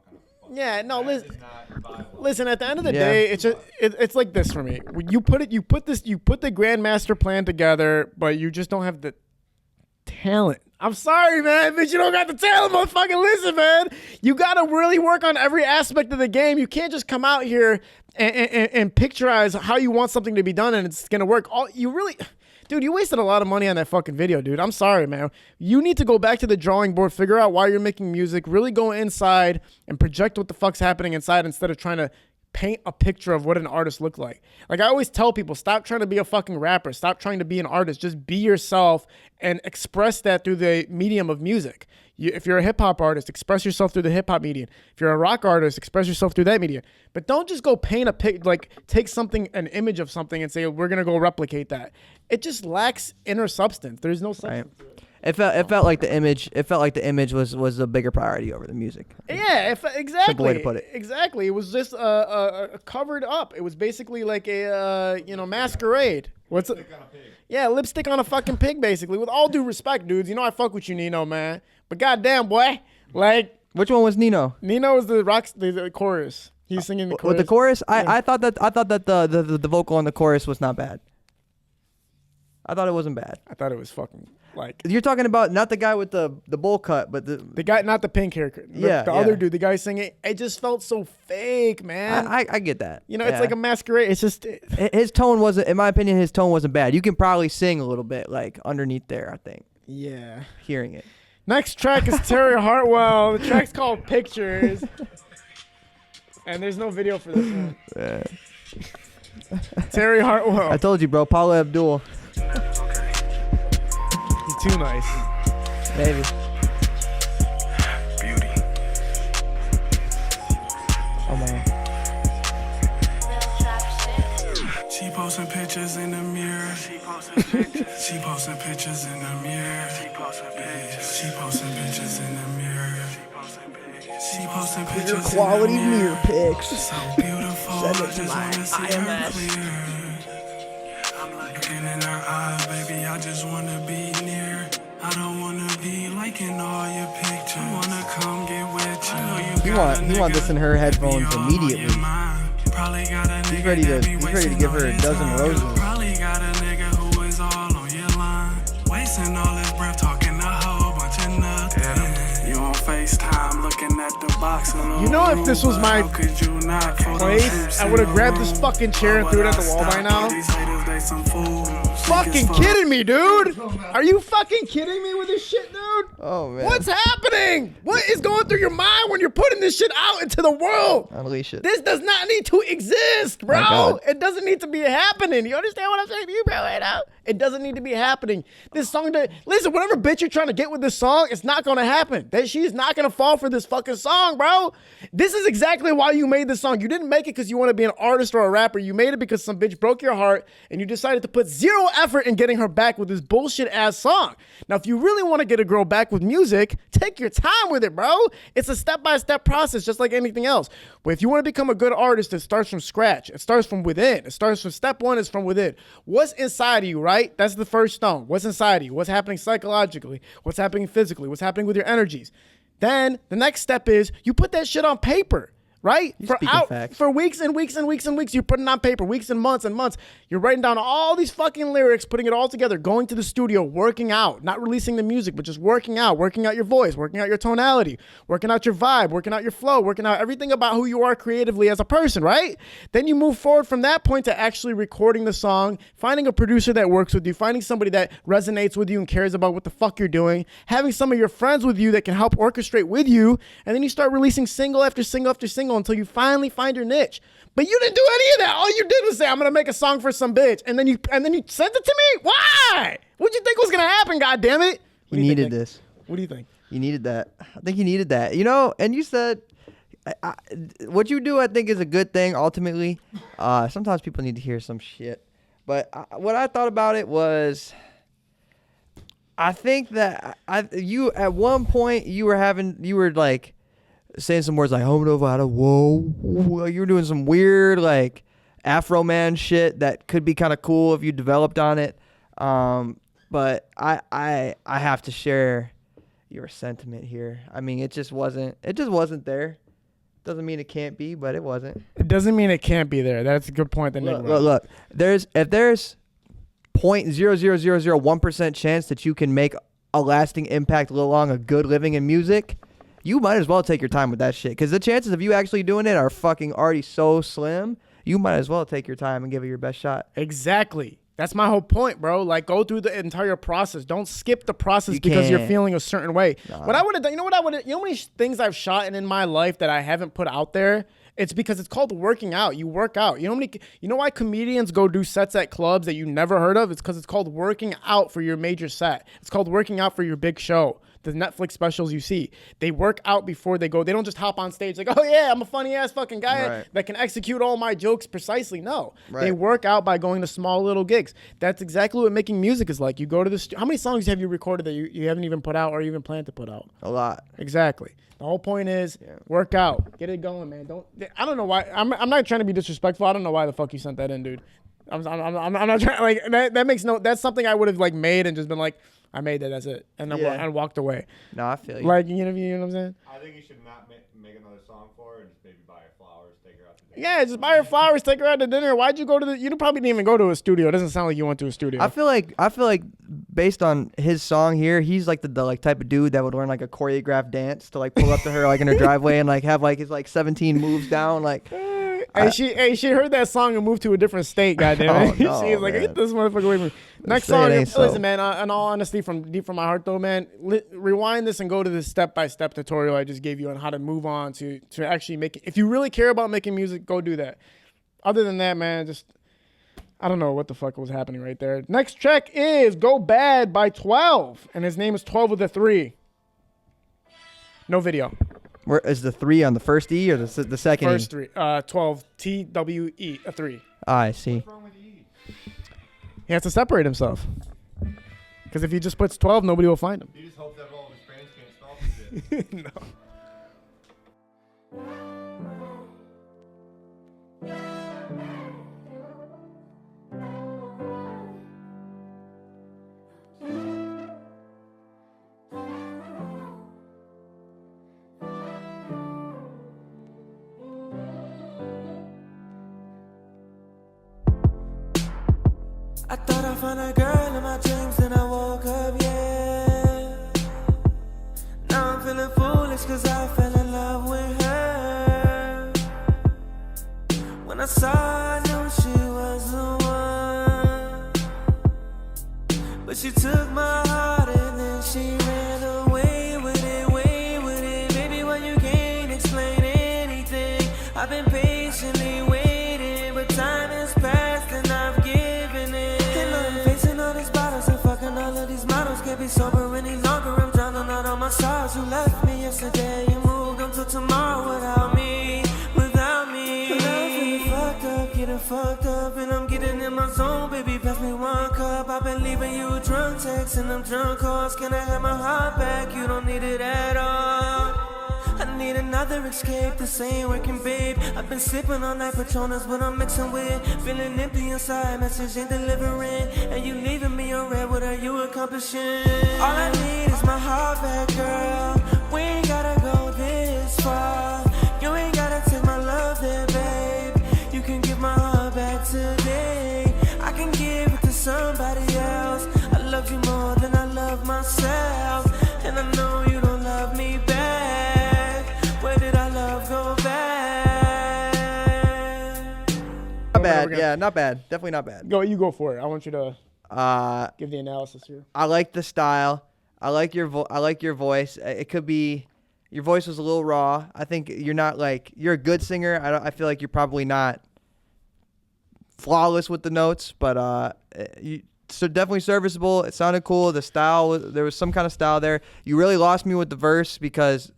Speaker 1: Yeah, no. Listen. At the end of the day, it's like this for me. You put the grandmaster plan together, but you just don't have the talent. I'm sorry, man, but you don't got the talent, motherfucking listen, man. You got to really work on every aspect of the game. You can't just come out here and picturize how you want something to be done and it's going to work. Dude, you wasted a lot of money on that fucking video, dude. I'm sorry, man. You need to go back to the drawing board, figure out why you're making music, really go inside and project what the fuck's happening inside instead of trying to paint a picture of what an artist look like. Like I always tell people, stop trying to be a fucking rapper. Stop trying to be an artist. Just be yourself and express that through the medium of music. If you're a hip hop artist, express yourself through the hip hop medium. If you're a rock artist, express yourself through that medium. But don't just go paint take something, an image of something and say, we're going to go replicate that. It just lacks inner substance. There's no substance. Right.
Speaker 2: It felt like the image. It felt like the image was a bigger priority over the music.
Speaker 1: Yeah, exactly.
Speaker 2: Simple way to put it.
Speaker 1: Exactly. It was just covered up. It was basically like a masquerade.
Speaker 15: Lipstick on a pig.
Speaker 1: Yeah, lipstick on a fucking pig, basically. With all due respect, dudes, you know I fuck with you, Nino, man. But goddamn, boy, like
Speaker 2: which one was Nino?
Speaker 1: Nino was the chorus. He's singing the chorus.
Speaker 2: With the chorus, I thought that the vocal on the chorus was not bad. I thought it wasn't bad.
Speaker 1: I thought it was fucking. Like
Speaker 2: you're talking about not the guy with the bowl cut, but the
Speaker 1: guy, not the pink haircut. The other dude, the guy singing. It just felt so fake, man.
Speaker 2: I get that.
Speaker 1: You know, it's like a masquerade. It's just
Speaker 2: his tone wasn't, in my opinion, his tone wasn't bad. You can probably sing a little bit like underneath there. I think.
Speaker 1: Yeah.
Speaker 2: Hearing it.
Speaker 1: Next track is Terry Hartwell. The track's called Pictures. And there's no video for this one.
Speaker 2: Yeah.
Speaker 1: Terry Hartwell.
Speaker 2: I told you, bro. Paula Abdul.
Speaker 1: He's too nice.
Speaker 2: Maybe. Oh, man.
Speaker 20: She posting pictures in the mirror. She posting pictures in the mirror. She posting pictures in the mirror. She posting pictures
Speaker 2: quality mirror pics.
Speaker 20: So beautiful.
Speaker 2: Send it
Speaker 20: I
Speaker 2: to
Speaker 20: just
Speaker 2: my
Speaker 20: wanna see her
Speaker 2: IMS.
Speaker 20: clear. I'm looking in her eyes, baby. I just wanna be near. I don't wanna be liking all your pictures. I wanna come get with you. I know you
Speaker 2: He want this in her headphones immediately.
Speaker 20: probably got a
Speaker 2: He's
Speaker 20: nigga
Speaker 2: ready
Speaker 20: that
Speaker 2: to
Speaker 20: be
Speaker 2: he's ready to
Speaker 20: wasting
Speaker 2: give her
Speaker 20: all
Speaker 2: a
Speaker 20: his
Speaker 2: dozen
Speaker 20: time.
Speaker 2: roses.
Speaker 20: Probably got a nigga who is all on your line. Wasting all his breath, talking a whole bunch of nothing. You on FaceTime, looking at the box.
Speaker 1: You know, if this was my place, I would have grabbed this fucking chair and threw it at the wall by now. Fucking kidding me, dude? Are you fucking kidding me with this shit, dude?
Speaker 2: Oh, man.
Speaker 1: What's happening? What is going through your mind when you're putting this shit out into the world?
Speaker 2: Unleash it.
Speaker 1: This does not need to exist,
Speaker 2: My
Speaker 1: bro.
Speaker 2: God.
Speaker 1: It doesn't need to be happening. You understand what I'm saying to you, bro? Right now? It doesn't need to be happening. This song, listen, whatever bitch you're trying to get with this song, it's not going to happen. That she's not going to fall for this fucking song, bro. This is exactly why you made this song. You didn't make it because you want to be an artist or a rapper. You made it because some bitch broke your heart and you decided to put zero effort in getting her back with this bullshit ass song. Now, if you really want to get a girl back with music, take your time with it, bro. It's a step-by-step process, just like anything else. But if you want to become a good artist, it starts from scratch. It starts from within. It starts from step one is from within. What's inside of you, right? That's the first stone. What's inside of you? What's happening psychologically? What's happening physically? What's happening with your energies? Then the next step is you put that shit on paper. Right? For weeks and weeks and weeks and weeks, you're putting it on paper, weeks and months. You're writing down all these fucking lyrics, putting it all together, going to the studio, working out, not releasing the music, but just working out your voice, working out your tonality, working out your vibe, working out your flow, working out everything about who you are creatively as a person, right? Then you move forward from that point to actually recording the song, finding a producer that works with you, finding somebody that resonates with you and cares about what the fuck you're doing, having some of your friends with you that can help orchestrate with you, and then you start releasing single after single after single until you finally find your niche. But you didn't do any of that. All you did was say, I'm going to make a song for some bitch. And then you sent it to me? Why? What'd you think was going to happen, goddammit?
Speaker 2: You needed this.
Speaker 1: What do you think?
Speaker 2: You needed that. I think you needed that. You know, and you said, what you do, I think, is a good thing, ultimately. Sometimes people need to hear some shit. But what I thought about it was, I think that you at one point, you were like, saying some words like "home over out of whoa," you were doing some weird like Afro man shit that could be kind of cool if you developed on it. But I have to share your sentiment here. I mean, it just wasn't there. Doesn't mean it can't be, but it wasn't.
Speaker 1: It doesn't mean it can't be there. That's a good point.
Speaker 2: Look. If there's 0.00001% chance that you can make a lasting impact along a good living in music, you might as well take your time with that shit. Because the chances of you actually doing it are fucking already so slim. You might as well take your time and give it your best shot.
Speaker 1: Exactly. That's my whole point, bro. Like, go through the entire process. Don't skip the process because you're feeling a certain way. Nah. What I would have done, you know how many things I've shot in my life that I haven't put out there? It's because it's called working out. You work out. You know why comedians go do sets at clubs that you never heard of? It's because it's called working out for your major set. It's called working out for your big show. The Netflix specials you see, they work out before they go. They don't just hop on stage like, oh yeah, I'm a funny ass fucking guy that can execute all my jokes precisely. No, they work out by going to small little gigs. That's exactly what making music is like. You go to the how many songs have you recorded that you haven't even put out or even plan to put out?
Speaker 2: A lot.
Speaker 1: Exactly. The whole point is work out, get it going, man. I don't know why. I'm not trying to be disrespectful. I don't know why the fuck you sent that in, dude. I'm not trying like that makes no. That's something I would have like made and just been like, I made that. That's it, and then I walked away.
Speaker 2: No, I feel you.
Speaker 1: Like you know what I'm saying?
Speaker 15: I think you should not make another song for her and just maybe buy her flowers, take her out to dinner.
Speaker 1: Yeah, just buy her flowers, take her out to dinner. Why'd you go to you probably didn't even go to a studio. It doesn't sound like you went to a studio.
Speaker 2: I feel like based on his song here, he's like the like type of dude that would learn like a choreographed dance to like pull up to her like in her driveway and like have like his like 17 moves down like.
Speaker 1: She heard that song and moved to a different state. Goddamn it!
Speaker 2: Oh, no,
Speaker 1: She was like,
Speaker 2: man.
Speaker 1: "Get this motherfucker away from me." Next
Speaker 2: Say it
Speaker 1: song,
Speaker 2: ain't so.
Speaker 1: listen, man. In all honesty, from deep from my heart, though, man, rewind this and go to this step-by-step tutorial I just gave you on how to move on to actually make it. If you really care about making music, go do that. Other than that, man, just I don't know what the fuck was happening right there. Next track is "Go Bad" by 12, and his name is 12 with a 3. No video.
Speaker 2: Where is the 3 on the first E or the second E?
Speaker 1: First 3. 12 TWE, a 3.
Speaker 2: I see.
Speaker 1: He has to separate himself. Because if he just puts 12, nobody will find him.
Speaker 15: He just hopes that all of his friends can't spell this shit.
Speaker 1: No.
Speaker 10: I thought I found a girl in my dreams, then I woke up, yeah. Now I'm feeling foolish cause I fell in love with her. When I saw her, I knew she was the one. But she took my heart and then she ran away with it, Baby, why you can't explain anything? I've been patiently waiting, but time has passed and I've given it. And I'm facing all these bottles and fucking all of these models. Can't be sober any longer, I'm drowning out all my sorrows. You left me yesterday, you moved on to tomorrow without me. But I'm feeling fucked up, getting fucked up, and I'm getting in my zone. Baby, pass me one cup. I've been leaving you drunk texts and them drunk calls. Can I have my heart back? You don't need it at all. I need another escape, this ain't working, babe. I've been sipping on night Patronas, but I'm mixing with feeling empty inside, message ain't delivering. And you leaving me on red, what are you accomplishing? All I need is my heart back, girl. We ain't gotta go this far. You ain't gotta take my love there, babe. You can give my heart back today. I can give it to somebody else. I love you more than I love myself. And I know you don't love me back. Where did our love go back?
Speaker 2: Not bad. Yeah, not bad. Definitely not bad.
Speaker 1: You go for it. I want you to give the analysis here.
Speaker 2: I like the style. I like your voice. It could be your voice was a little raw. I think you're not like you're a good singer. I feel like you're probably not flawless with the notes, but so definitely serviceable. It sounded cool. The style, there was some kind of style there. You really lost me with the verse because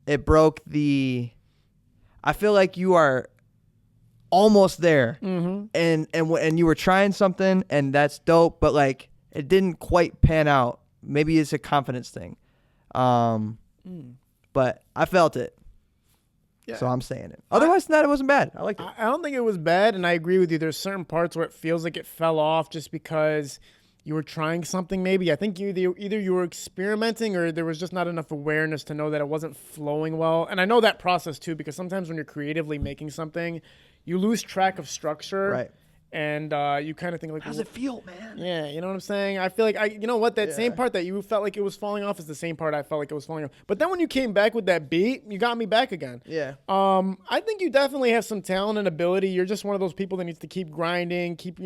Speaker 2: it broke the. I feel like you are almost there, and you were trying something, and that's dope. But like it didn't quite pan out. Maybe it's a confidence thing, but I felt it. Yeah. So I'm saying it. Otherwise than that, it wasn't bad. I liked it.
Speaker 1: I don't think it was bad, and I agree with you. There's certain parts where it feels like it fell off just because you were trying something maybe. I think either you were experimenting or there was just not enough awareness to know that it wasn't flowing well. And I know that process too, because sometimes when you're creatively making something, you lose track of structure.
Speaker 2: Right.
Speaker 1: And you kind of think like,
Speaker 2: how does it feel, man?
Speaker 1: Yeah, you know what I'm saying? I feel like you know what, that same part that you felt like it was falling off is the same part I felt like it was falling off. But then when you came back with that beat, you got me back again.
Speaker 2: Yeah.
Speaker 1: I think you definitely have some talent and ability. You're just one of those people that needs to keep grinding, keep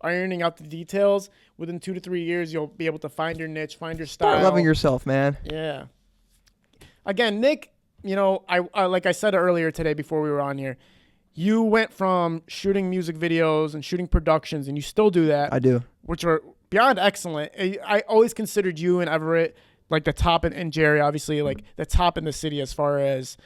Speaker 1: ironing out the details. Within 2 to 3 years, you'll be able to find your niche, find your style.
Speaker 2: Start loving yourself, man.
Speaker 1: Yeah. Again, Nick, I like I said earlier today before we were on here, you went from shooting music videos and shooting productions, and you still do that.
Speaker 2: I do.
Speaker 1: Which are beyond excellent. I always considered you and Everett like the top, and Jerry, obviously, like the top in the city as far as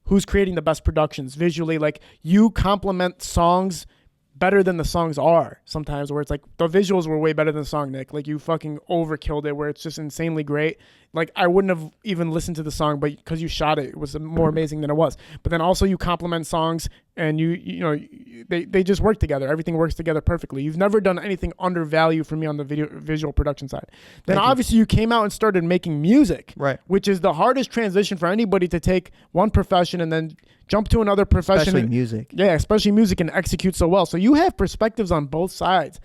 Speaker 1: who's creating the best productions visually. Like, you complement songs better than the songs are sometimes, where it's like the visuals were way better than the song, Nick. Like, you fucking overkilled it where it's just insanely great. Like, I wouldn't have even listened to the song, but because you shot it, it was more amazing than it was. But then also you complement songs, and they just work together. Everything works together perfectly. You've never done anything undervalue for me on the visual production side. Then obviously you came out and started making music,
Speaker 2: right?
Speaker 1: Which is the hardest transition for anybody to take one profession and then jump to another profession.
Speaker 2: Especially music.
Speaker 1: Yeah, especially music, and execute so well. So you have perspectives on both sides.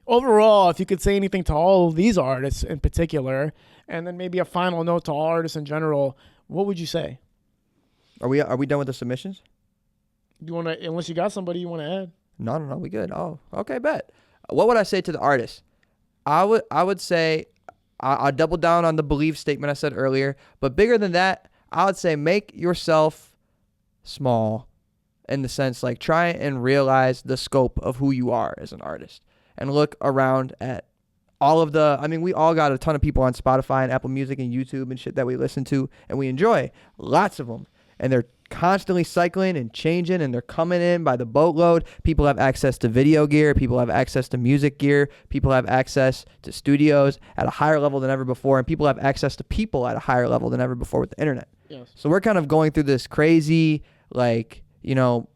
Speaker 1: Overall, if you could say anything to all of these artists in particular, and then maybe a final note to all artists in general, what would you say?
Speaker 2: Are we done with the submissions?
Speaker 1: You want to, unless you got somebody you want to add.
Speaker 2: No, we good. Oh, okay, bet. What would I say to the artist? I would say, I'll double down on the belief statement I said earlier, but bigger than that, I would say make yourself small in the sense, like, try and realize the scope of who you are as an artist and look around at all of the, I mean, we all got a ton of people on Spotify and Apple Music and YouTube and shit that we listen to and we enjoy, lots of them, and they're constantly cycling and changing, and they're coming in by the boatload. People have access to video gear, people have access to music gear, people have access to studios at a higher level than ever before, and people have access to people at a higher level than ever before with the internet.
Speaker 1: Yes.
Speaker 2: So we're kind of going through this crazy, like, you know,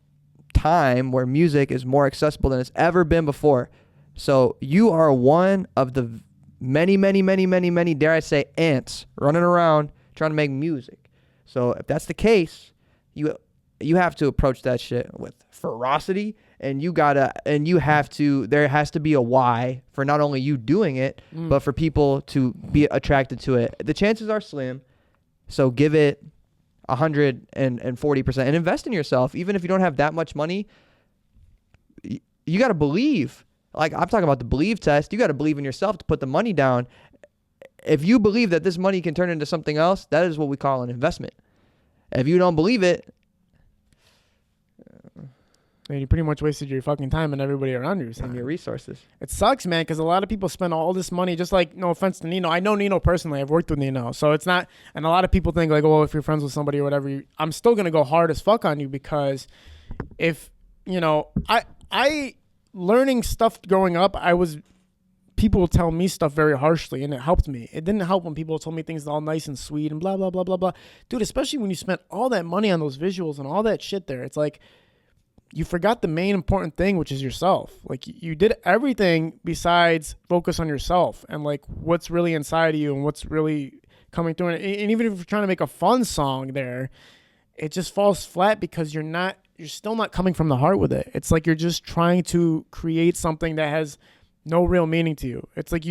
Speaker 2: time where music is more accessible than it's ever been before. So you are one of the many, dare I say, ants running around trying to make music. So if that's the case, you have to approach that shit with ferocity, and there has to be a why for not only you doing it, but for people to be attracted to it. The chances are slim, so give it 140% and invest in yourself. Even if you don't have that much money, you got to believe. Like, I'm talking about the believe test. You got to believe in yourself to put the money down. If you believe that this money can turn into something else, that is what we call an investment. If you don't believe it,
Speaker 1: man, you pretty much wasted your fucking time and everybody around you
Speaker 2: and your resources.
Speaker 1: It sucks, man, because a lot of people spend all this money, just like, no offense to Nino. I know Nino personally. I've worked with Nino. So it's not, and a lot of people think like, oh, if you're friends with somebody or whatever, I'm still going to go hard as fuck on you, because if, you know, I learning stuff growing up, people would tell me stuff very harshly, and it helped me. It didn't help when people told me things all nice and sweet and blah, blah, blah, blah, blah. Dude, especially when you spent all that money on those visuals and all that shit there, it's like you forgot the main important thing, which is yourself. Like, you did everything besides focus on yourself and, like, what's really inside of you and what's really coming through. And even if you're trying to make a fun song there, it just falls flat because you're still not coming from the heart with it. It's like you're just trying to create something that has no real meaning to you. It's like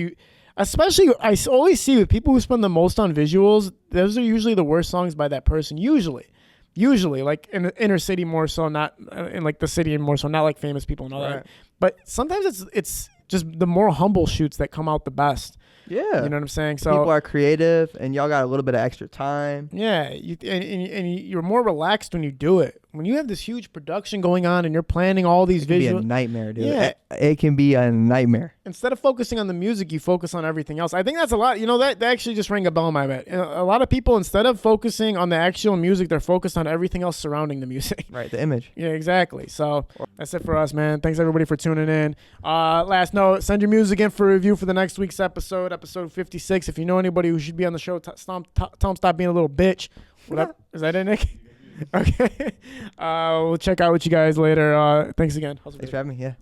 Speaker 1: especially I always see with people who spend the most on visuals, those are usually the worst songs by that person. Usually like in the inner city more so, not in like the city and more so, not like famous people and all that. But sometimes it's just the more humble shoots that come out the best. Yeah. You know what I'm saying? So
Speaker 2: people are creative and y'all got a little bit of extra time.
Speaker 1: Yeah. And you're more relaxed when you do it. When you have this huge production going on and you're planning all these visuals. It can
Speaker 2: be a nightmare, dude. Yeah. It can be a nightmare.
Speaker 1: Instead of focusing on the music, you focus on everything else. I think that's a lot. You know, that actually just rang a bell in my head. A lot of people, instead of focusing on the actual music, they're focused on everything else surrounding the music.
Speaker 2: Right, the image.
Speaker 1: Yeah, exactly. So that's it for us, man. Thanks, everybody, for tuning in. Last note, send your music in for review for the next week's episode 56. If you know anybody who should be on the show, tell them stop being a little bitch. Is that it, Nick? Okay. We'll check out with you guys later. Thanks again.
Speaker 2: Thanks for having me. Yeah.